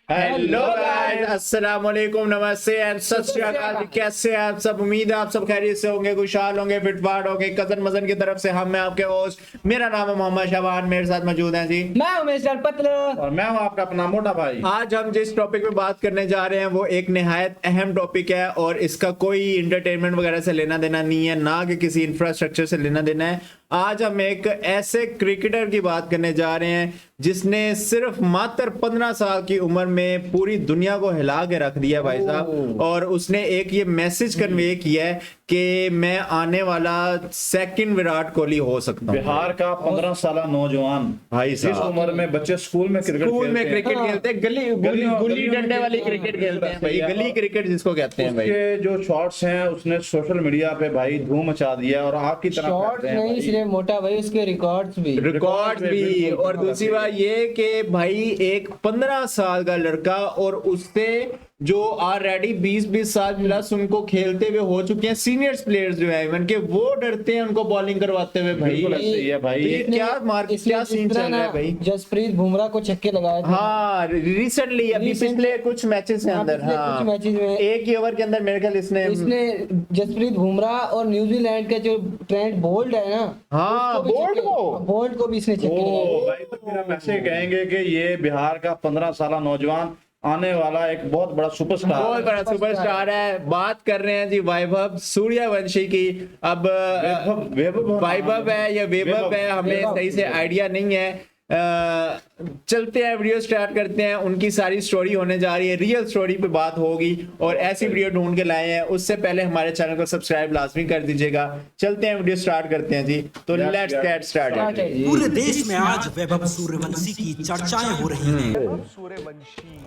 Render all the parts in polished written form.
Hello guys, अस्सलाम वालेकुम, नमस्ते एंड सत श्री अकाल। कैसे हैं आप सब? उम्मीद है आप सब खैरियत से होंगे, खुशहाल होंगे, फिटफाट होंगे। कजन मजन की तरफ से मैं आपके होस्ट, मेरा नाम है मोहम्मद शाबान, मेरे साथ मौजूद हैं जी मैं उमेश पतलो और मैं हूं आपका अपना मोटा भाई। आज हम जिस टॉपिक पे बात करने जा रहे हैं वो एक निहायत अहम टॉपिक है और इसका कोई इंटरटेनमेंट वगैरह से लेना देना नहीं है, ना कि किसी इंफ्रास्ट्रक्चर से लेना देना है। आज हम एक ऐसे क्रिकेटर की बात करने जा रहे हैं जिसने सिर्फ मात्र 15 साल की उम्र में पूरी दुनिया को हिला के रख दिया भाई साहब। और उसने एक ये मैसेज कन्वे किया है कि मैं आने वाला सेकंड विराट कोहली हो सकता हूँ। बिहार का 15 साल नौजवान भाई जिस उम्र में बच्चे स्कूल में क्रिकेट खेलते हैं, गुल्ली डंडे वाली क्रिकेट खेलते हैं भाई, गली क्रिकेट जिसको कहते हैं भाई। उसके जो शॉट्स हैं उसने सोशल मीडिया पे भाई धूम मचा दिया और आग की तरह शॉर्ट्स नहीं सिर्फ मोटा भाई, उसके रिकॉर्ड्स भी। और दूसरी बात ये कि भाई एक 15 साल का लड़का और उससे जो ऑलरेडी 20-20 साल प्लस उनको खेलते हुए हो चुके हैं सीनियर्स प्लेयर्स जो है इवन के, वो डरते हैं उनको बॉलिंग करवाते हुए भाई। सही है भाई। तो क्या सीन चल रहा है भाई? जसप्रीत बुमराह को छक्के लगाए थे। हाँ, रिसेंटली अभी पिछले कुछ मैचेस के अंदर, कुछ मैचेस में एक ही ओवर के अंदर मेरे ख्याल इसने जसप्रीत बुमराह और न्यूजीलैंड का जो ट्रेंट बोल्ट है ना, हाँ बोल्ट को भी इसने छक्के लगाए। भाई तो फिर हम ऐसे कहेंगे कि ये बिहार का 15 साल नौजवान आने वाला एक बहुत बड़ा सुपरस्टार है। बात कर रहे हैं जी वैभव सूर्यवंशी की। अब वैभव है या वैभव है, हमें सही से आइडिया नहीं है। चलते हैं, वीडियो स्टार्ट करते हैं। उनकी सारी स्टोरी होने जा रही है, रियल स्टोरी पे बात होगी और ऐसी वीडियो ढूंढ के लाए हैं। उससे पहले हमारे चैनल को सब्सक्राइब लाजमी कर दीजिएगा। चलते हैं, वीडियो स्टार्ट करते हैं जी। तो लेट्स गेट स्टार्टेड। पूरे देश में आज वैभव सूर्यवंशी की चर्चाएं हो रही हैं।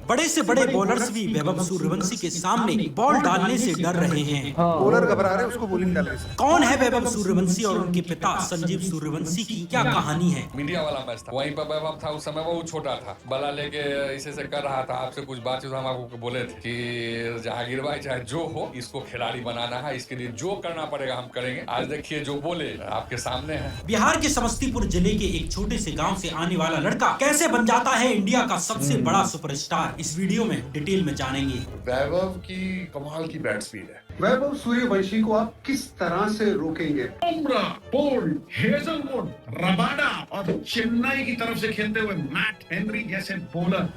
बड़े से बड़े बॉलर्स भी वैभव सूर्यवंशी के सामने बॉल डालने से डर रहे हैं। बॉलर घबरा रहे, उसको बॉलिंग डाल रहे। कौन है वैभव सूर्यवंशी और उनके पिता संजीव सूर्यवंशी की क्या कहानी है? मीडिया वाला मैच था, वहीं पर वैभव था। उस समय वो छोटा था, बला लेके इसे से कर रहा था। आपसे कुछ बातचीत हम आपको बोले थे कि जहांगीर भाई चाहे जो हो, इसको खिलाड़ी बनाना है, इसके लिए जो करना पड़ेगा हम करेंगे। आज देखिए जो बोले आपके सामने है। बिहार के समस्तीपुर जिले के एक छोटे से गांव से आने वाला लड़का कैसे बन जाता है इंडिया का सबसे बड़ा सुपरस्टार, इस वीडियो में डिटेल में जानेंगे। वैभव की कमाल की बैट स्पीड है। वैभव सूर्यवंशी को आप किस तरह से रोकेंगे? बुमराह, बोल्ट, हेजलवुड, रबाडा और चेन्नई की तरफ से खेलते हुए मैट हेनरी जैसे बॉलर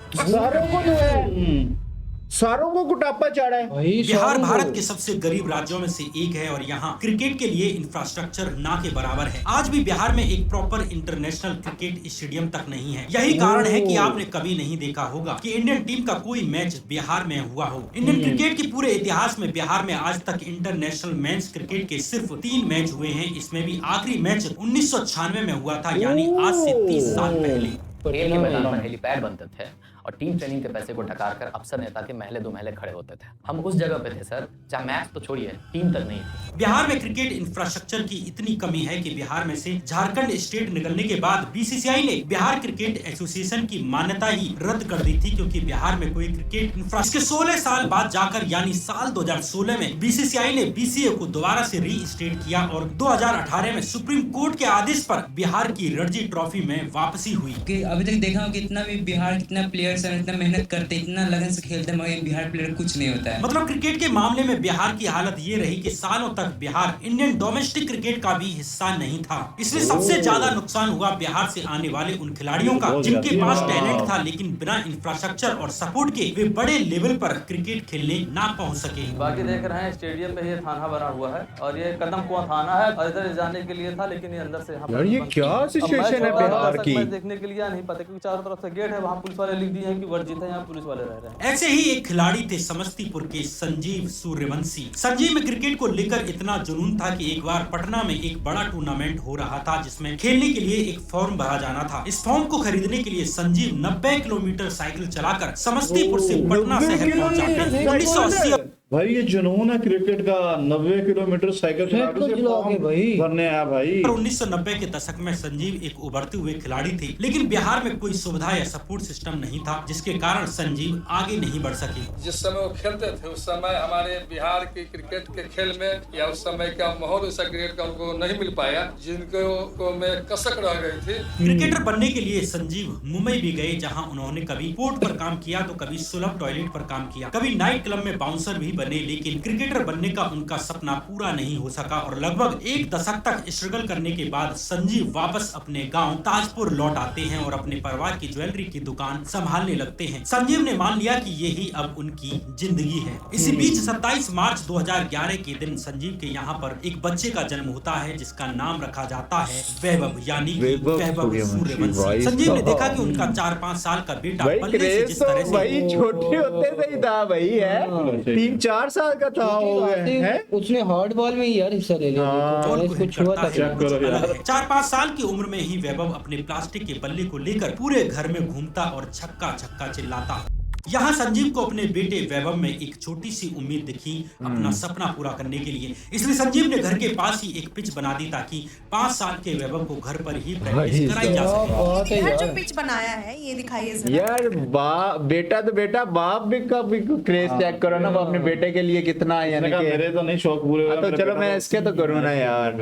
सारों को कुटापा चढ़ा है। बिहार भारत के सबसे गरीब राज्यों में से एक है और यहाँ क्रिकेट के लिए इंफ्रास्ट्रक्चर ना के बराबर है। आज भी बिहार में एक प्रॉपर इंटरनेशनल क्रिकेट स्टेडियम तक नहीं है। यही कारण है कि आपने कभी नहीं देखा होगा कि इंडियन टीम का कोई मैच बिहार में हुआ हो। इंडियन क्रिकेट के पूरे इतिहास में बिहार में आज तक इंटरनेशनल मेंस क्रिकेट के सिर्फ 3 मैच हुए हैं। इसमें भी आखिरी मैच 1996 में हुआ था, यानी आज से 30 साल पहले। खेल के मैदान पर हेलीपैड बनते थे और टीम ट्रेनिंग के पैसे को टकार कर अफसर नेता के महले 2 महले खड़े होते थे। हम उस जगह पे थे सर, जहाँ मैच तो छोड़िए, टीम तक नहीं थी। बिहार में क्रिकेट इंफ्रास्ट्रक्चर की इतनी कमी है कि बिहार में से झारखंड स्टेट निकलने के बाद बीसीसीआई ने बिहार क्रिकेट एसोसिएशन की मान्यता ही रद्द कर दी थी, क्योंकि बिहार में कोई क्रिकेट इंफ्रास्ट्रक्चर। 16 साल बाद जाकर यानी साल 2016 में बीसीसीआई ने बीसीए को दोबारा से रीस्टेट किया और 2018 में सुप्रीम कोर्ट के आदेश पर बिहार की रणजी ट्रॉफी में वापसी हुई। अभी तक देखा हूँ कि इतना भी बिहार कितना प्लेयर्स है, इतना मेहनत करते, इतना लगन से खेलते हैं, मगर बिहार प्लेयर कुछ नहीं होता है। मतलब क्रिकेट के मामले में बिहार की हालत ये रही कि सालों तक बिहार इंडियन डोमेस्टिक क्रिकेट का भी हिस्सा नहीं था। इसलिए सबसे ज्यादा नुकसान हुआ बिहार से आने वाले उन खिलाड़ियों का जिनके पास टैलेंट था, लेकिन बिना इंफ्रास्ट्रक्चर और सपोर्ट के वे बड़े लेवल पर क्रिकेट खेलने ना पहुँच सके। बाकी देख रहे हैं स्टेडियम में ये थाना बना हुआ है और ये कदम कुआं थाना है और इधर जाने के लिए था, लेकिन ये अंदर से यार ये क्या सिचुएशन है बिहार की? देखने के लिए नहीं पता, क्योंकि चारों तरफ से गेट है, वहाँ पुलिस वाले लिख दिए हैं कि वर्जित है, यहाँ पुलिस वाले रह रहे हैं। ऐसे ही एक खिलाड़ी थे समस्तीपुर के संजीव सूर्यवंशी। संजीव में क्रिकेट को लेकर इतना जुनून था कि एक बार पटना में एक बड़ा टूर्नामेंट हो रहा था जिसमें खेलने के लिए एक फॉर्म भरा जाना था। इस फॉर्म को खरीदने के लिए संजीव 90 किलोमीटर साइकिल चलाकर समस्तीपुर से पटना शहर पहुंचा। 1980 भाई ये जुनून है क्रिकेट का। 90 किलोमीटर साइकिल चला के भाई भरने आया भाई। 1990 के दशक में संजीव एक उभरते हुए खिलाड़ी थे, लेकिन बिहार में कोई सुविधा या सपोर्ट सिस्टम नहीं था, जिसके कारण संजीव आगे नहीं बढ़ सके। जिस समय वो खेलते थे उस समय हमारे बिहार के क्रिकेट के खेल में या उस समय का माहौल ऐसा क्रिकेट का उनको नहीं मिल पाया, जिनको में कसक रह गई थी। क्रिकेटर बनने के लिए संजीव मुंबई भी गए, जहां उन्होंने कभी पोर्ट पर काम किया तो कभी सुलभ टॉयलेट पर काम किया, कभी नाइट क्लब में बाउंसर भी बने, लेकिन क्रिकेटर बनने का उनका सपना पूरा नहीं हो सका और लगभग एक दशक तक स्ट्रगल करने के बाद संजीव वापस अपने गांव ताजपुर लौट आते हैं और अपने परिवार की ज्वेलरी की दुकान संभालने लगते हैं। संजीव ने मान लिया कि यही अब उनकी जिंदगी है। इसी बीच 27 मार्च 2011 के दिन संजीव के यहाँ पर एक बच्चे का जन्म होता है, जिसका नाम रखा जाता है वैभव, यानी कि वैभव सूर्यवंशी। संजीव ने देखा कि उनका 4-5 साल का बेटा पहले से जिस तरह से भाई छोटे होते से ही था भाई, है 3-4 साल का था हो गए है। उसने हार्ड बॉल में ही यार हिस्सा ले लिया। और कुछ करता है, कुछ अलग है। 4-5 साल की उम्र में ही वैभव अपने प्लास्टिक के बल्ले को लेकर पूरे घर में घूमता और छक्का छक्का चिल्लाता। यहाँ संजीव को अपने बेटे वैभव में एक छोटी सी उम्मीद दिखी अपना सपना पूरा करने के लिए, इसलिए संजीव ने घर के पास ही एक पिच बना दी ताकि 5 साल के वैभव को घर पर ही प्रैक्टिस कराई जा सके। इधर जो पिच बनाया है ये दिखाइए जरा। यार बेटा तो बेटा, बाप भी का भी क्रेज चेक करो ना, वो अपने बेटे के लिए कितना है, यानी कि मेरे तो नहीं शौक पूरे हुए। तो चलो मैं इसके तो करूँ ना यार।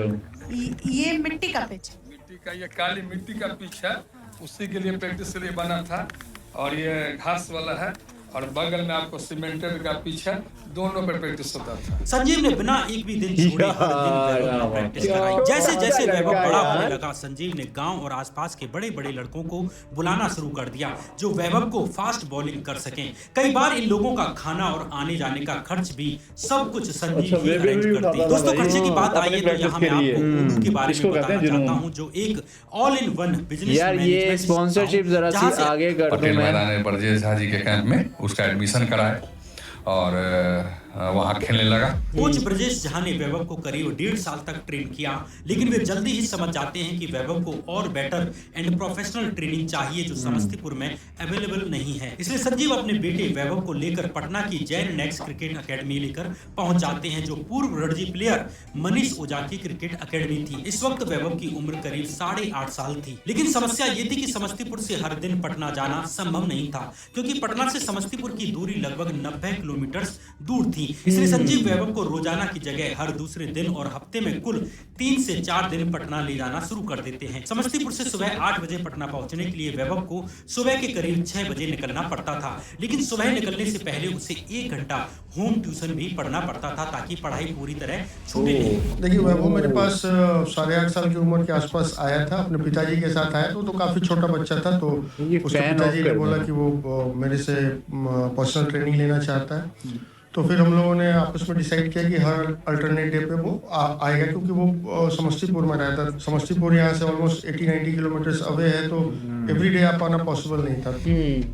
ये मिट्टी का पिच, मिट्टी का, ये काली मिट्टी का पिच है, उसी के लिए प्रैक्टिस के लिए बना था। और ये घास वाला है और बगल में आपको सीमेंटेड का पिच है, दोनों पे प्रैक्टिस होता था। संजीव ने बिना एक भी दिन छोड़े हर दिन वैभव को प्रैक्टिस कराई। जैसे जैसे वैभव बड़ा होने लगा, संजीव ने गांव और आसपास के बड़े बड़े लड़कों को बुलाना शुरू कर दिया जो वैभव को फास्ट बॉलिंग कर सकें। कई बार इन लोगों का खाना और आने जाने का खर्च भी सब कुछ संजीव ही अरेंज करते। दोस्तों खर्चे की बात आई है तो यहाँ मैं आपको उर्दू के बारे में बताना चाहता हूँ, जो एक ऑल इन वन बिजनेस यार ये स्पॉन्सरशिप जरा सी आगे कर दो। मैदान ब्रजेश झा जी के कैंप में उसका एडमिशन कराए और वहाँ खेलने लगा। कोच ब्रजेश झा ने वैभव को करीब 1.5 साल तक ट्रेन किया, लेकिन वे जल्दी ही समझ जाते हैं कि वैभव को और बेटर एंड प्रोफेशनल ट्रेनिंग चाहिए जो समस्तीपुर में अवेलेबल नहीं है। इसलिए संजीव अपने बेटे वैभव को लेकर पटना की जैन नेक्स्ट क्रिकेट अकेडमी लेकर पहुंच जाते हैं, जो पूर्व रणजी प्लेयर मनीष ओझा की क्रिकेट अकेडमी थी। इस वक्त वैभव की उम्र करीब 8.5 साल थी, लेकिन समस्या ये थी कि समस्तीपुर से हर दिन पटना जाना संभव नहीं था, क्योंकि पटना से समस्तीपुर की दूरी लगभग 90 किलोमीटर दूर थी। इसलिए संजीव वैभव को रोजाना की जगह हर दूसरे दिन और हफ्ते में कुल 3 से 4 दिन पटना ले जाना शुरू कर देते हैं। समस्तीपुर से सुबह 8 बजे पटना पहुंचने के लिए वैभव को सुबह के करीब 6 बजे निकलना पड़ता था, लेकिन सुबह निकलने से पहले उसे 1 घंटा होम ट्यूशन भी पढ़ना पड़ता था ताकि पढ़ाई पूरी तरह छूटे नहीं। देखिए वैभव मेरे पास 8.5 साल की उम्र के आसपास आया था, अपने पिताजी के साथ आया तो काफी छोटा बच्चा था, तो उसके पिताजी ने बोला कि वो मेरे से पर्सनल ट्रेनिंग लेना चाहता है। तो फिर हम लोगों ने आपस में डिसाइड किया कि हर अल्टरनेट डे पे वो आएगा, क्योंकि वो समस्तीपुर में रहता है। समस्तीपुर यहाँ से ऑलमोस्ट 80-90 किलोमीटर अवे है, तो एवरीडे आ पाना पॉसिबल नहीं था।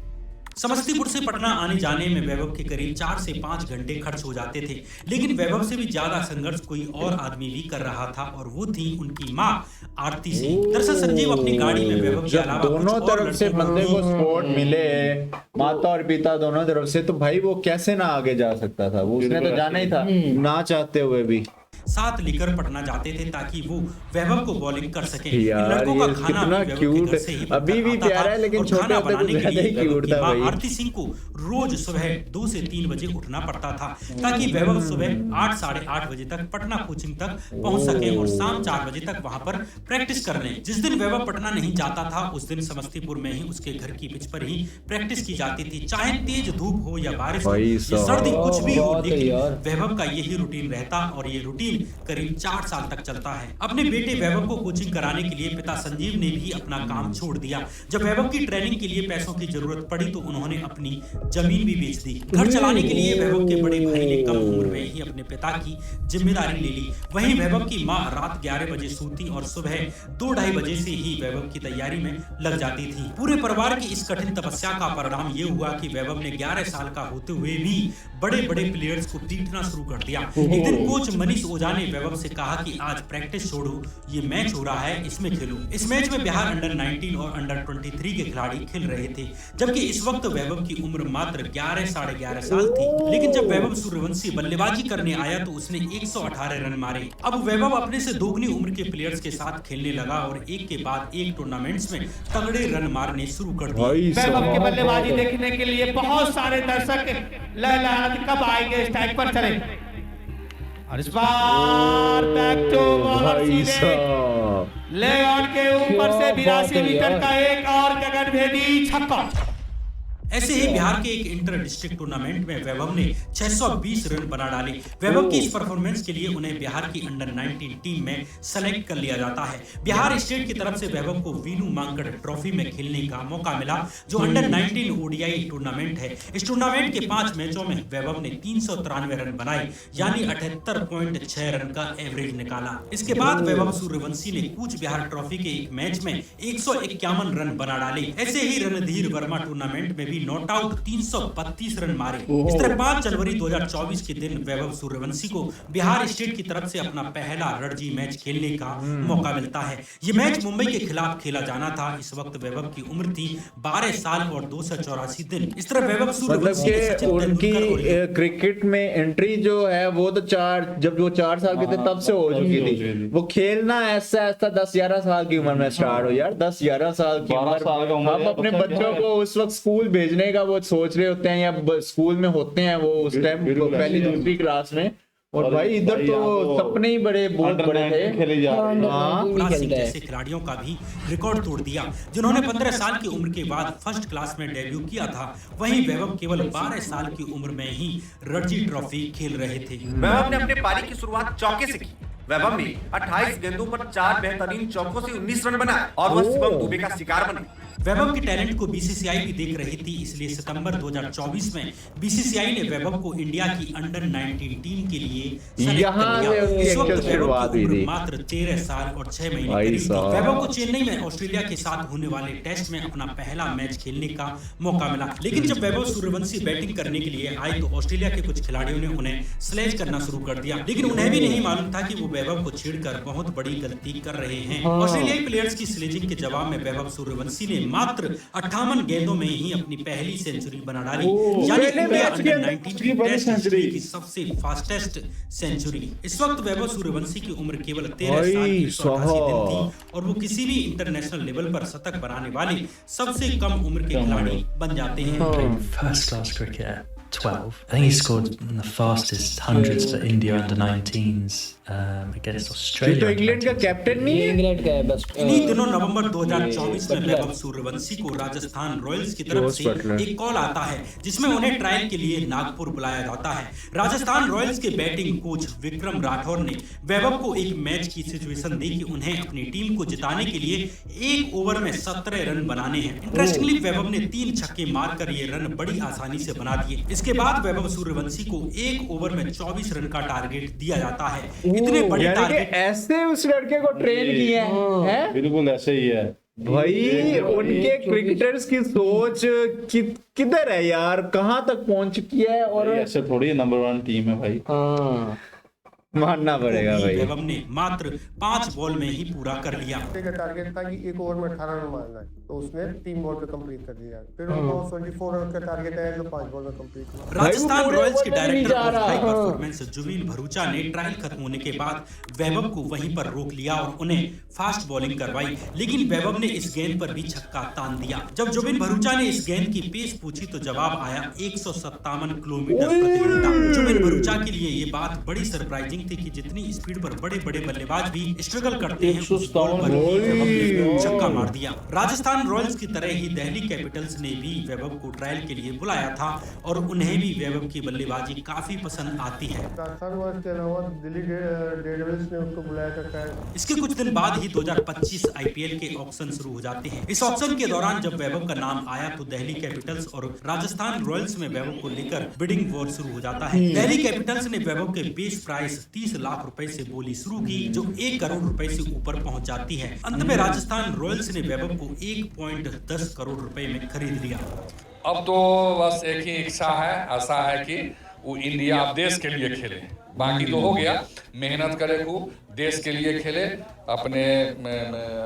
समस्तीपुर से पटना आने जाने में वैभव के करीब 4 से 5 घंटे खर्च हो जाते थे, लेकिन वैभव से भी ज्यादा संघर्ष कोई और आदमी भी कर रहा था और वो थी उनकी माँ आरती सिंह। दरअसल संजीव अपनी गाड़ी में वैभव के अलावा दोनों तरफ से बंदे को सपोर्ट मिले, माता और पिता दोनों तरफ से, तो भाई वो कैसे ना आगे जा सकता था, वो उसने तो जाना ही था ना चाहते हुए भी। साथ लेकर पटना जाते थे ताकि वो वैभव को बॉलिंग कर सके। यार लड़कों का खाना कितना क्यूट, अभी भी प्यारा है, लेकिन छोटे होते तो ज्यादा ही क्यूट था भाई। आरती सिंह को रोज सुबह 2 से 3 बजे उठना पड़ता था ताकि वैभव सुबह 8 साढ़े 8 बजे तक पटना कोचिंग तक पहुंच सके और शाम 4 बजे तक वहां पर प्रैक्टिस कर ले। जिस दिन वैभव पटना नहीं जाता था उस दिन समस्तीपुर में ही उसके घर की पिच पर ही प्रैक्टिस की जाती थी, चाहे तेज धूप हो या बारिश हो या सर्दी कुछ भी हो, लेकिन वैभव का यही रूटीन रहता और ये रूटीन करीब 4 साल तक चलता है। अपने बेटे वैभव को कोचिंग कराने के लिए पिता संजीव ने भी अपना काम छोड़ दिया। जब वैभव की ट्रेनिंग के लिए पैसों की जरूरत पड़ी तो उन्होंने अपनी जमीन भी बेच दी। घर चलाने के लिए वैभव के बड़े भाई ने कम उम्र में ही अपने पिता की जिम्मेदारी ले ली। वहीं वैभव की माँ रात 11 बजे सोती और सुबह 2-2:30 बजे से ही वैभव की तैयारी में लग जाती थी। पूरे परिवार की इस कठिन तपस्या का परिणाम ये हुआ कि वैभव ने 11 साल का होते हुए भी बड़े बड़े प्लेयर्स को पीटना शुरू कर दिया। एक दिन कोच मनीष ओझा ने वैभव से कहा कि आज प्रैक्टिस छोड़ो, ये मैच हो रहा है, इसमें खेलो। इस मैच में बिहार अंडर 19 और अंडर 23 के खिलाड़ी खेल रहे थे, जबकि इस वक्त वैभव की उम्र मात्र 11 साढ़े 11 साल थी। लेकिन जब वैभव सूर्यवंशी बल्लेबाजी करने आया तो उसने 118 रन मारे। अब वैभव अपने से दोगुनी उम्र के प्लेयर्स के साथ खेलने लगा और एक के बाद एक टूर्नामेंट्स में तगड़े रन मारने शुरू कर दिए। वैभव की बल्लेबाजी देखने के लिए बहुत सारे दर्शक लहलहाते कब आएंगे स्ट्राइक पर चले। और इस बार बैक टू बॉलर सीधे ले ऑन के ऊपर से 82 मीटर का एक और गगनभेदी छक्का। ऐसे ही बिहार के एक इंटर डिस्ट्रिक्ट टूर्नामेंट में वैभव ने 620 रन बना डाले। वैभव की इस परफॉर्मेंस के लिए उन्हें बिहार की अंडर 19 टीम में सेलेक्ट कर लिया जाता है। बिहार स्टेट की तरफ से वैभव को वीनू मांकड़ ट्रॉफी में खेलने का मौका मिला, जो अंडर 19 ओडीआई टूर्नामेंट है। इस टूर्नामेंट के 5 मैचों में वैभव ने 393 रन बनाए, यानी 78.6 रन का एवरेज निकाला। इसके बाद वैभव सूर्यवंशी ने कूच बिहार ट्रॉफी के एक मैच में 151 रन बना डाले। ऐसे ही रणधीर वर्मा टूर्नामेंट में भी नॉट आउट 332 रन मारे। इस तरह 5 जनवरी 2024 के दिन वैभव सूर्यवंशी को बिहार स्टेट की तरफ से अपना पहला रणजी मैच खेलने का मौका मिलता है। ये मैच मुंबई के खिलाफ खेला जाना था। इस वक्त वैभव की उम्र थी 12 साल और 284 दिन। इस तरह वैभव सूर्यवंशी उनकी क्रिकेट में एंट्री जो है वो तो जब वो 4 साल के थे तब से हो चुकी थी। वो खेलना ऐसा 10-11 साल की उम्र में स्टार्ट हो यार, 10-11 साल की उम्र। हम अपने बच्चों को उस वक्त स्कूल भेजने का वो सोच रहे होते हैं या स्कूल में होते हैं वो उस टाइम पहली दूसरी क्लास में, और भाई इधर तो सपने ही बहुत बड़े थे। जैसे खिलाड़ियों का भी रिकॉर्ड तोड़ दिया, जिन्होंने 15 साल की उम्र के बाद फर्स्ट क्लास में डेब्यू किया था। वहीं वैभव केवल 12 साल की उम्र में ही रणजी ट्रॉफी खेल रहे थे। वैभव ने अपने पारी की शुरुआत चौके से की। वैभव ने 28 गेंदों पर 4 बेहतरीन चौकों से 19 रन बनाए और वह शिवम दुबे का शिकार बने। वैभव के टैलेंट को बीसीसीआई भी देख रही थी, इसलिए सितंबर 2024 में बीसीसीआई ने वैभव को इंडिया की अंडर 19 टीम के लिए सेलेक्ट कर लिया। इस वक्त वैभव की उम्र मात्र 13 साल और 6 महीने की थी। वैभव को चेन्नई में ऑस्ट्रेलिया के साथ होने वाले टेस्ट में अपना पहला मैच खेलने का मौका मिला। लेकिन जब वैभव सूर्यवंशी बैटिंग करने के लिए आए तो ऑस्ट्रेलिया के कुछ खिलाड़ियों ने उन्हें स्लेज करना शुरू कर दिया। लेकिन उन्हें भी नहीं मालूम था कि वो वैभव को छेड़कर बहुत बड़ी गलती कर रहे हैं। ऑस्ट्रेलियाई प्लेयर्स की स्लेजिंग के जवाब में वैभव सूर्यवंशी ने मात्र 58 गेंदों में ही अपनी पहली सेंचुरी बना डाली, यानी इंडिया अंडर 19 टेस्ट हिस्ट्री की सबसे फास्टेस्ट सेंचुरी। इस वक्त वैभव सूर्यवंशी की उम्र केवल 13 साल की 188 दिन थी और वो किसी भी इंटरनेशनल लेवल पर शतक बनाने वाले सबसे कम उम्र के खिलाड़ी बन जाते हैं। First class cricket 12. I think he scored the fastest hundreds for India under 19s against Australia. तो इंग्लैंड का कैप्टन नहीं है, इंग्लैंड का है बस। इन्हीं दिनों नवंबर 2024 में वैभव सूर्यवंशी को राजस्थान रॉयल्स की तरफ से एक कॉल आता है, जिसमें उन्हें ट्रायल के लिए नागपुर बुलाया जाता है। राजस्थान रॉयल्स के बैटिंग कोच विक्रम राठौर ने वैभव को एक मैच की सिचुएशन दी कि उन्हें अपनी टीम को जिताने के लिए एक ओवर में 17 रन बनाने हैं। इंटरेस्टिंगली वैभव ने 3 छक्के मारकर ये रन बड़ी आसानी से बना दिए। इसके बाद वैभव सूर्यवंशी को एक ओवर में 24 रन का टारगेट दिया जाता है। इतने बड़े टारगेट ऐसे उस लड़के को ट्रेन किया है। बिल्कुल ऐसे ही है भाई। उनके क्रिकेटर्स की सोच किधर है यार, कहां तक पहुंच चुकी है। और ऐसे थोड़ी नंबर 1 टीम है भाई, मानना पड़ेगा भाई। वैभव ने मात्र 5 बॉल में ही पूरा कर लिया। का टारगेट था कि एक ओवर में 18 रन मारना है, तो उसने 3 बॉल पे कंप्लीट कर दिया। फिर उनको 24 रन का टारगेट है जो 5 बॉल में कंप्लीट हुआ। राजस्थान रॉयल्स के director of high performance Zubin Bharucha ने ट्रायल खत्म होने के बाद वैभव को वहीं पर रोक लिया और उन्हें फास्ट बॉलिंग करवाई। लेकिन वैभव ने इस गेंद पर भी छक्का तान दिया। जब जुबिन भरूचा ने इस गेंद की पेस पूछी तो जवाब आया 157 किलोमीटर प्रति घंटा। जुबिन भरूचा के लिए ये बात बड़ी सरप्राइजिंग थी कि जितनी स्पीड पर बड़े बड़े बल्लेबाज भी स्ट्रगल करते हैं, उस बॉल पर वैभव ने छक्का मार दिया। राजस्थान रॉयल्स की तरह ही दिल्ली कैपिटल्स ने भी वैभव को ट्रायल के लिए बुलाया था और उन्हें भी वैभव की बल्लेबाजी काफी पसंद आती है। राजस्थान रॉयल्स के अलावा दिल्ली डेयरडेविल्स ने उसको बुलाया था। इसके कुछ दिन बाद ही 2025 आईपीएल के ऑक्शन शुरू हो जाते हैं। इस ऑक्शन के दौरान जब वैभव का नाम आया तो दिल्ली कैपिटल्स और राजस्थान रॉयल्स में वैभव को लेकर बिडिंग वॉर शुरू हो जाता है। दिल्ली कैपिटल्स ने वैभव के बेस प्राइस 30 लाख रुपए से बोली शुरू की, जो 1 करोड़ रुपए से ऊपर पहुंच जाती है। अंत में राजस्थान रॉयल्स ने वैभव को 1.10 करोड़ रुपए में खरीद लिया। अब तो बस एक ही इच्छा है, आशा है कि वो इंडिया देश के लिए खेले, बाकी तो हो गया, मेहनत करे खूब, देश के लिए खेले, अपने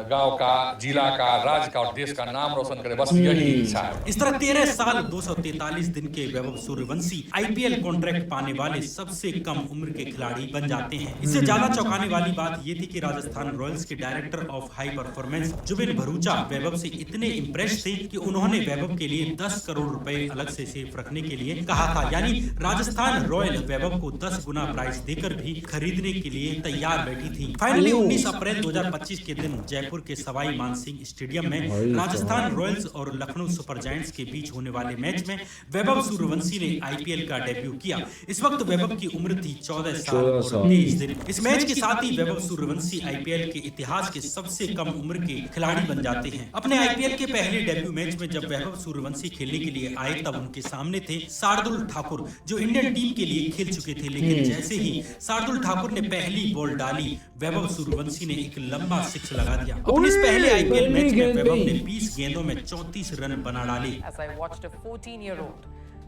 गांव का, जिला का, राज्य का और देश का नाम रोशन करे, बस यही इच्छा है। इस तरह 13 साल 243 दिन के वैभव सूर्यवंशी आईपीएल कॉन्ट्रैक्ट पाने वाले सबसे कम उम्र के खिलाड़ी बन जाते हैं। इससे ज्यादा चौंकाने वाली बात ये थी कि राजस्थान रॉयल्स के director of high performance Zubin Bharucha Vaibhav से इतने इम्प्रेस थे कि उन्होंने वैभव के लिए 10 करोड़ रुपए अलग से सेफ रखने के लिए कहा था। यानी राजस्थान रॉयल वैभव को 10 गुना प्राइस देकर भी खरीदने के लिए तैयार बैठी थी। फाइनली 19 अप्रैल 2025 के दिन जयपुर के सवाई मानसिंह स्टेडियम में राजस्थान रॉयल्स और लखनऊ सुपर जायंट्स के बीच होने वाले मैच में वैभव सूर्यवंशी ने आईपीएल का डेब्यू किया। इस वक्त वैभव की उम्र थी 14 साल और 23 दिन। इस मैच के साथ ही वैभव सूर्यवंशी आईपीएल के इतिहास के सबसे कम उम्र के खिलाड़ी बन जाते हैं। अपने आईपीएल के पहले डेब्यू मैच में जब वैभव सूर्यवंशी खेलने के लिए आए तब उनके सामने थे शार्दुल ठाकुर, जो इंडियन टीम के लिए खेल चुके थे। लेकिन जैसे ही शार्दुल ठाकुर ने पहली बॉल डाली, वैभव सूर्यवंशी ने एक लंबा सिक्स लगा दिया। अपने इस पहले आईपीएल मैच में वैभव ने 20 गेंदों में 34 रन बना डाले। As I watched a 14-year-old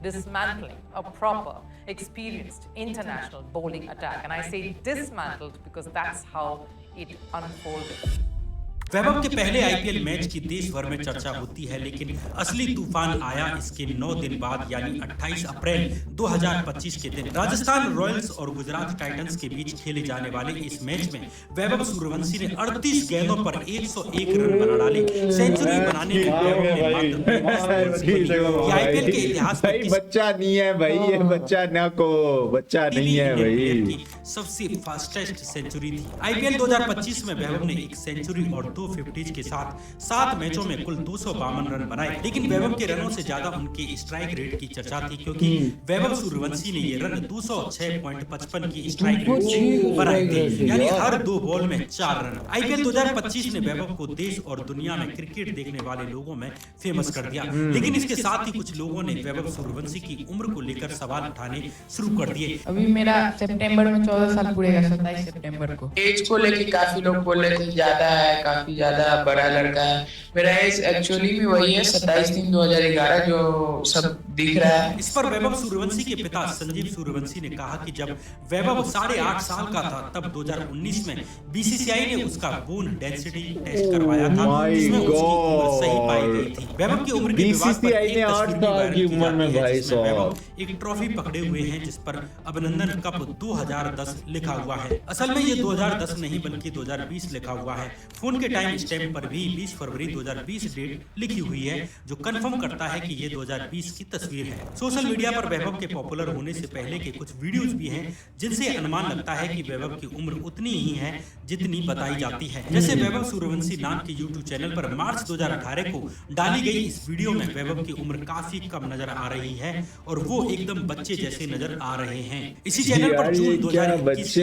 dismantling a proper, experienced international bowling attack, and I say dismantled because that's how it unfolded. वैभव के पहले आईपीएल मैच की देश भर में चर्चा होती है, लेकिन असली तूफान आया इसके 9 दिन बाद, यानी 28 अप्रैल 2025 के दिन। राजस्थान रॉयल्स और गुजरात टाइटंस के बीच खेले जाने वाले इस मैच में वैभव सूर्यवंशी ने 38 गेंदों पर 101 रन बना डाले। सेंचुरी बनाने के आईपीएल के इतिहास में बच्चा नहीं है भाई, ये बच्चा ना को बच्चा नहीं है भाई, सबसे फास्टेस्ट सेंचुरी थी। आईपीएल 2025 में वैभव ने एक सेंचुरी और 2 50s के साथ 7 मैचों में कुल 252 रन बनाए। लेकिन वैभव के रनों से ज्यादा उनके स्ट्राइक रेट की चर्चा थी, क्योंकि वैभव सूर्यवंशी ने ये रन 206.55 की स्ट्राइक रेट से बनाए थे, यानी हर 2 बॉल में 4 रन। आईपीएल 2025 ने वैभव को देश और दुनिया में क्रिकेट देखने वाले लोगों में फेमस कर दिया। लेकिन इसके साथ ही कुछ लोगों ने वैभव सूर्यवंशी की उम्र को लेकर सवाल उठाने शुरू कर दिए। अभी मेरा सितंबर में 14 साल पूरे 27 सितंबर को। एज को लेके काफी लोग बोल रहे थे ज्यादा है, काफी ज्यादा बड़ा लड़का है। मेरा एज एक्चुअली में वही है 27/3/2011 जो सब दिख रहा है। इस पर वैभव सूर्यवंशी के पिता संजीव सूर्यवंशी ने कहा कि जब वैभव 8.5 साल का था तब 2019 में बीसीसीआई ने उसका बोन डेंसिटी टेस्ट करवाया था, जिसमें उसकी उम्र सही पाई गई थी। वैभव की उम्र के विवाद पर एक तस्वीर की उम्र में भाई वैभव एक ट्रॉफी पकड़े हुए हैं जिस पर अभिनंदन कप 2010 लिखा हुआ है। असल में ये 2010 नहीं बल्कि 2020 लिखा हुआ है। फोन के टाइम स्टैम्प पर भी 20 फरवरी 2020 डेट लिखी हुई है, जो कंफर्म करता है कि ये 2020 की तस्वीर है। सोशल मीडिया पर वैभव के पॉपुलर होने से पहले के कुछ वीडियोस भी हैं, जिनसे अनुमान लगता है कि वैभव की उम्र उतनी ही है जितनी बताई जाती है। जैसे वैभव सूर्यवंशी नाम के यूट्यूब चैनल पर मार्च 2018 को डाली गई इस वीडियो में वैभव की उम्र काफी कम नजर आ रही है और वो एकदम बच्चे जैसे नजर आ रहे हैं। इसी चैनल पर जून 2021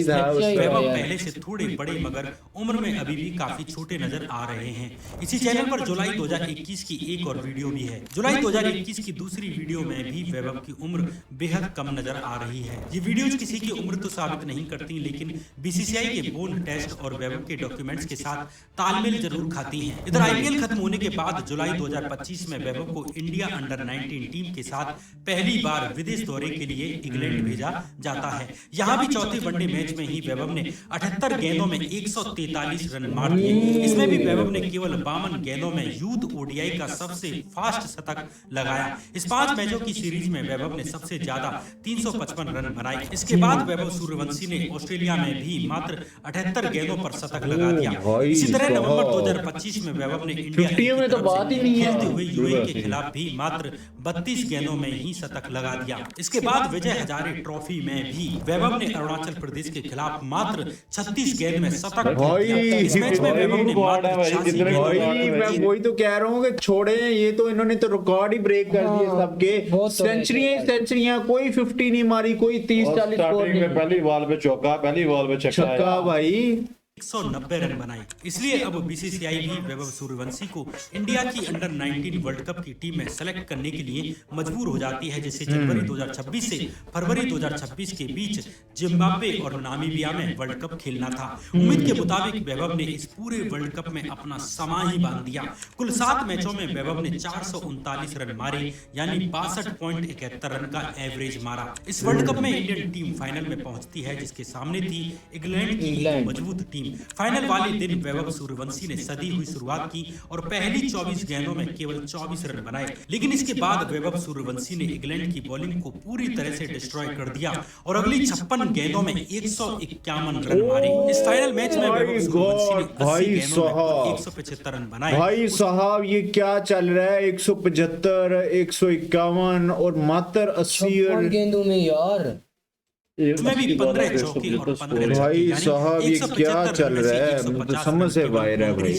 वैभव पहले से थोड़े बड़े मगर उम्र में अभी भी काफी छोटे नजर आ रहे हैं। इसी चैनल पर जुलाई 2021 की एक और वीडियो भी है। जुलाई 2021 की दूसरी वीडियो में भी वैभव की उम्र बेहद कम नजर आ रही है। ये वीडियोज किसी की उम्र तो साबित नहीं करती, लेकिन बीसीसीआई के बोन टेस्ट और वैभव के डॉक्यूमेंट्स के साथ तालमेल जरूर खाती हैं। इधर आईपीएल खत्म होने के बाद जुलाई 2025 में वैभव को इंडिया अंडर 19 टीम के साथ पहली बार विदेश दौरे के लिए इंग्लैंड भेजा जाता है। यहाँ भी चौथे वनडे मैच में ही वैभव ने 78 गेंदों में 143 रन मार दिए। इसमें भी वैभव ने केवल 52 गेंदों में यूथ ओडीआई का सबसे फास्ट शतक लगाया। इस 5 मैचों की सीरीज में वैभव ने सबसे ज्यादा 355 रन बनाए। इसके बाद वैभव सूर्यवंशी ने ऑस्ट्रेलिया में भी मात्र 78 गेंदों पर शतक लगा दिया। इसी तरह नवंबर 2025 में वैभव ने इंडिया खेलते हुए यूएई के खिलाफ भी मात्र 32 गेंदों में ही शतक लगा दिया। इसके बाद विजय हजारे ट्रॉफी में भी वैभव ने अरुणाचल प्रदेश के खिलाफ मात्र 36 गेंद में शतक लगाया। इस मैच में वैभव ने मैं वही तो कह रहा हूँ कि छोड़े ये तो इन्होंने तो रिकॉर्ड ही ब्रेक कर दिए सबके। सेंचुरियां कोई 50 नहीं मारी, कोई 30-40 पहली बॉल पे चौका, पहली बॉल पे छक्का भाई। 190 रन बनाए। इसलिए अब बीसीसीआई भी वैभव सूर्यवंशी को इंडिया की अंडर 19 वर्ल्ड कप की टीम में सेलेक्ट करने के लिए मजबूर हो जाती है, जिसे जनवरी 2026 से फरवरी 2026 के बीच जिम्बाब्वे और नामीबिया में वर्ल्ड कप खेलना था। उम्मीद के मुताबिक वैभव ने इस पूरे वर्ल्ड कप में अपना समा ही बांध दिया। कुल 7 मैचों में वैभव ने 439 रन मारे, यानी 62.71 रन का एवरेज मारा। इस वर्ल्ड कप में इंडियन टीम फाइनल में पहुंचती है, जिसके सामने थी इंग्लैंड की एक मजबूत टीम। फाइनल वाले दिन वैभव सूर्यवंशी ने सदी हुई शुरुआत की और पहली 24 गेंदों में केवल 24 रन बनाए, लेकिन इसके बाद वैभव सूर्यवंशी ने इंग्लैंड की बॉलिंग को पूरी तरह से डिस्ट्रॉय कर दिया और अगली 56 गेंदों में 151 रन मारे। इस फाइनल मैच में वैभव सूर्यवंशी ने 80 गेंदों में 175 रन बनाए। भाई साहब ये क्या चल रहा है? 175, 151 और मात्र 80 गेंदों में यार, इसमें भी 15 चौके और 15 भाई साहब ये क्या चल रहा है? मुझे समझ से बाहर है भाई।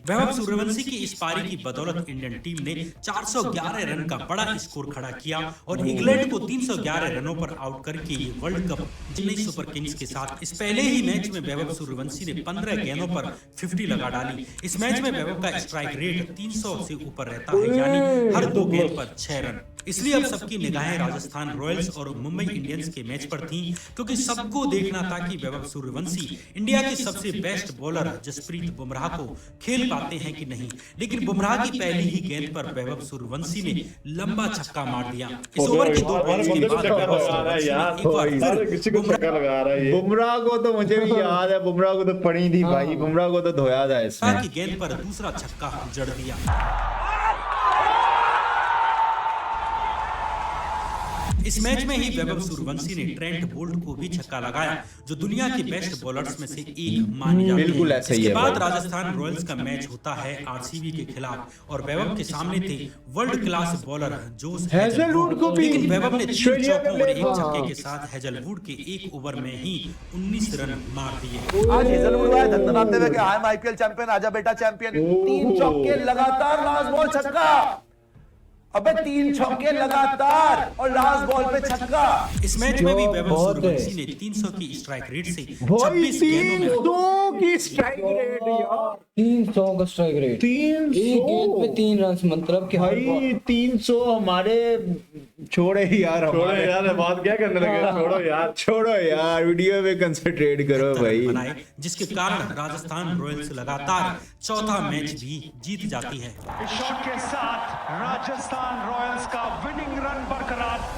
वैभव सूर्यवंशी की इस पारी की बदौलत इंडियन टीम ने 411 रन का बड़ा स्कोर खड़ा किया और इंग्लैंड को 311 रनों पर आउट करके ये world cup Chennai super Kings के साथ। इस पहले ही मैच में वैभव सूर्यवंशी ने 15 गेंदों पर 50 लगा डाली। इस मैच में वैभव का स्ट्राइक रेट 300 से ऊपर रहता है, यानी हर 2 गेंद पर 6 रन। इसलिए अब सबकी निगाहें राजस्थान रॉयल्स और मुंबई इंडियंस के मैच पर थीं, क्योंकि सबको देखना था कि वैभव सूर्यवंशी इंडिया के सबसे बेस्ट बॉलर जसप्रीत बुमराह को खेल पाते हैं कि नहीं। लेकिन बुमराह की पहली ही गेंद पर वैभव सूर्यवंशी ने लंबा छक्का मार दिया। इस ओवर की 2 बॉल्स के बाद वैभव सूर्यवंशी ने एक बार फिर बुमराह को तो मुझे भी याद है, बुमराह को तो पड़ी थी भाई, बुमराह को तो धोया था इसमें की गेंद पर दूसरा छक्का जड़ दिया। इस मैच में ही वैभव सूर्यवंशी ने ट्रेंट बोल्ट को भी छक्का लगाया, जो दुनिया के बेस्ट बॉलर्स में से एक माने जाते हैं। बिल्कुल ऐसा ही है। इसके बाद राजस्थान रॉयल्स का मैच होता है आरसीबी के खिलाफ और वैभव के सामने थे world class bowler Josh Hazlewood को भी। लेकिन वैभव ने 3 चौकों और 1 छक्के के साथ हेजलवुड के 1 ओवर में ही 19 रन मार दिए। आज हेजलवुड भाई धन्यवाद देवे कि आई एम आईपीएल चैंपियन, आजा बेटा चैंपियन। 3 चौके लगातार, लास्ट बॉल छक्का। अबे 3 छक्के लगातार और लास्ट बॉल पे छक्का। इस मैच में भी वैभव सूर्यवंशी ने 300 की स्ट्राइक रेट से 26 गेंदों में 300 की स्ट्राइक रेट यार, 300 का स्ट्राइक रेट, 300 एक गेंद पे 3 रन, मतलब कि भाई 300 हमारे छोड़े यार, छोड़ो यार, बात क्या करने लगे? छोड़ो यार, वीडियो पे कंसंट्रेट करो भाई। बनाए, जिसके कारण राजस्थान रॉयल्स लगातार चौथा मैच भी जीत जाती है। इस शॉट के साथ राजस्थान रॉयल्स का विनिंग रन बरकरार।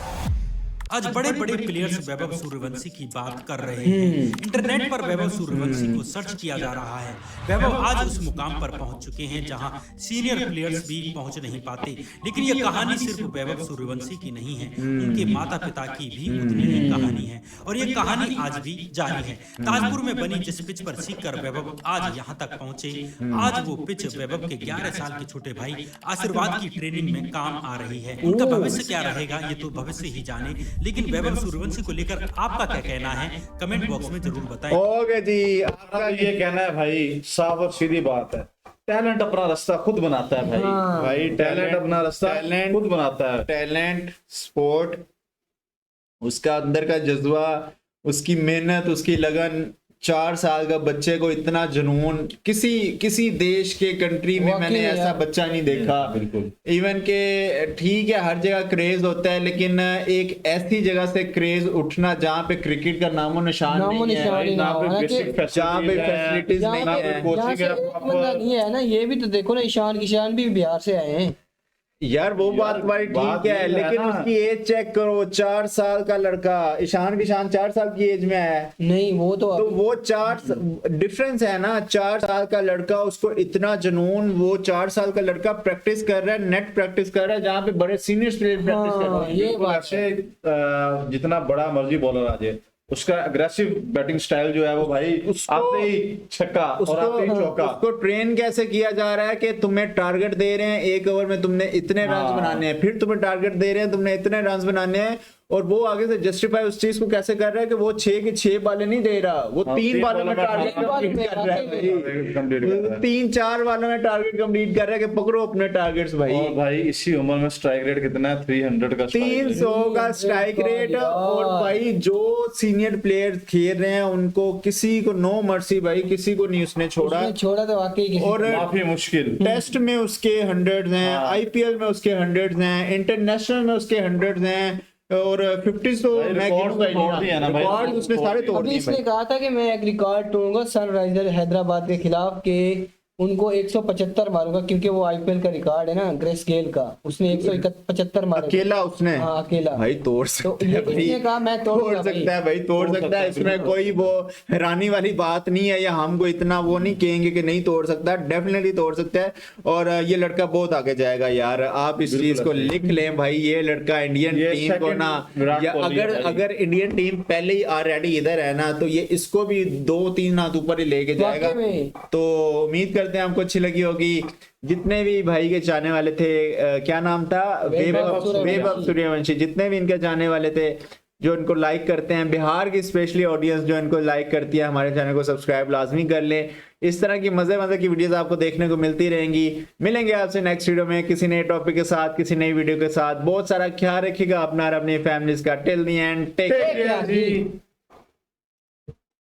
आज बड़े बड़े प्लेयर्स वैभव सूर्यवंशी की बात कर रहे हैं। इंटरनेट पर वैभव सूर्यवंशी को सर्च किया जा रहा है। वैभव आज उस मुकाम पर पहुंच चुके हैं जहां सीनियर प्लेयर्स भी पहुंच नहीं पाते। लेकिन यह कहानी सिर्फ वैभव सूर्यवंशी की नहीं है, उनके माता पिता की भी उतनी ही कहानी है और ये कहानी आज भी जारी है। ताजपुर में बनी जिस पिच पर सीखकर वैभव आज यहाँ तक पहुंचे, आज वो पिच वैभव के 11 साल के छोटे भाई आशीर्वाद की ट्रेनिंग में काम आ रही है। उनका भविष्य क्या रहेगा ये तो भविष्य ही जाने, लेकिन वैभव सूर्यवंशी को लेकर आपका क्या कहना है कमेंट बॉक्स में जरूर बताएं। ओके जी, आपका ये कहना है भाई, साफ और सीधी बात है, टैलेंट अपना रास्ता खुद बनाता है भाई। भाई टैलेंट अपना रास्ता खुद बनाता है। टैलेंट, स्पोर्ट, उसका अंदर का जज्बा, उसकी मेहनत, उसकी लगन। 4 साल का बच्चे को इतना जुनून किसी देश के कंट्री में मैंने ऐसा बच्चा नहीं देखा। बिल्कुल। इवन के ठीक है हर जगह क्रेज होता है, लेकिन एक ऐसी जगह से क्रेज उठना जहाँ पे क्रिकेट का नामो निशान नहीं है, जहाँ पे फैसिलिटीज नहीं है, कोचिंग है ना। ये भी तो देखो ना, ईशान भी बिहार से आए हैं यार। वो बात तुम्हारी ठीक है, लेकिन उसकी एज चेक करो। 4 साल का लड़का, ईशान 4 साल की एज में आया है। नहीं वो तो वो 4 डिफरेंस है ना। 4 साल का लड़का, उसको इतना जुनून, वो 4 साल का लड़का प्रैक्टिस कर रहा है, नेट प्रैक्टिस कर रहा है, जहाँ पे बड़े सीनियर प्लेयर प्रैक्टिस कर रहे हैं। ये बात से जितना बड़ा मर्जी बॉलर आ जाए, उसका अग्रेसिव बैटिंग स्टाइल जो है वो भाई आते ही छक्का और आते ही चौका। उसको ट्रेन कैसे किया जा रहा है कि तुम्हें टारगेट दे रहे हैं, 1 ओवर में तुमने इतने रन बनाने हैं, फिर तुम्हें टारगेट दे रहे हैं, तुमने इतने रन बनाने हैं, और वो आगे से जस्टिफाई उस चीज को कैसे कर रहा है कि वो 6 के 6 बालें नहीं दे रहा, वो 3 बालों में टारगेट कंप्लीट कर रहा है भाई, 3-4 बालों में टारगेट कंप्लीट कर रहा है कि पकड़ो अपने टारगेट्स भाई। और भाई इसी उम्र में स्ट्राइक रेट कितना है? 300 का 300 का स्ट्राइक रेट। और भाई जो सीनियर प्लेयर खेल रहे हैं उनको किसी को नो मर्सी भाई, किसी को नहीं उसने छोड़ा तो वाकई। और काफी मुश्किल, टेस्ट में उसके 100 हैं, आईपीएल में उसके 100 हैं, इंटरनेशनल में उसके 100 हैं, और 50 तो मैं रिकॉर्ड उसने सारे तोड़ दिए। अभी इसने कहा था कि मैं एक रिकॉर्ड तोड़ूंगा सनराइजर हैदराबाद के खिलाफ के उनको 175 मारूंगा, क्योंकि वो आईपीएल का रिकॉर्ड है ना ग्रेस गेल का, उसने 175 मारे अकेला उसने। हाँ अकेला भाई तोड़ सकता है भाई, इसने कहा मैं तोड़ सकता है भाई, तोड़ सकता है, इसमें कोई वो हैरानी वाली बात नहीं है, या हमको इतना वो नहीं कहेंगे कि नहीं तोड़ सकता, डेफिनेटली तोड़ सकता है। और ये लड़का बहुत आगे जाएगा यार, आप इस चीज को लिख लें भाई, ये लड़का इंडियन टीम को ना, या अगर इंडियन टीम पहले ही ऑलरेडी इधर है ना, तो ये इसको भी 2-3 हाथ ऊपर ही लेके जाएगा। तो उम्मीद करते हैं आपको अच्छी लगी होगी। जितने भी भाई के चाहने वाले थे, क्या नाम था, वैभव सूर्यवंशी, जितने भी इनके चाहने वाले थे जो इनको लाइक करते हैं, बिहार की स्पेशली ऑडियंस जो इनको लाइक करती है, हमारे चैनल को सब्सक्राइब लाजमी कर लें। इस तरह की मजे की वीडियोस आपको देखने को मिलती रहेंगी। मिलेंगे आपसे नेक्स्ट वीडियो में किसी नए टॉपिक के साथ, किसी नई वीडियो के साथ। बहुत सारा ख्याल रखिएगा अपना और अपनी फैमिलीज का। Till the end take care.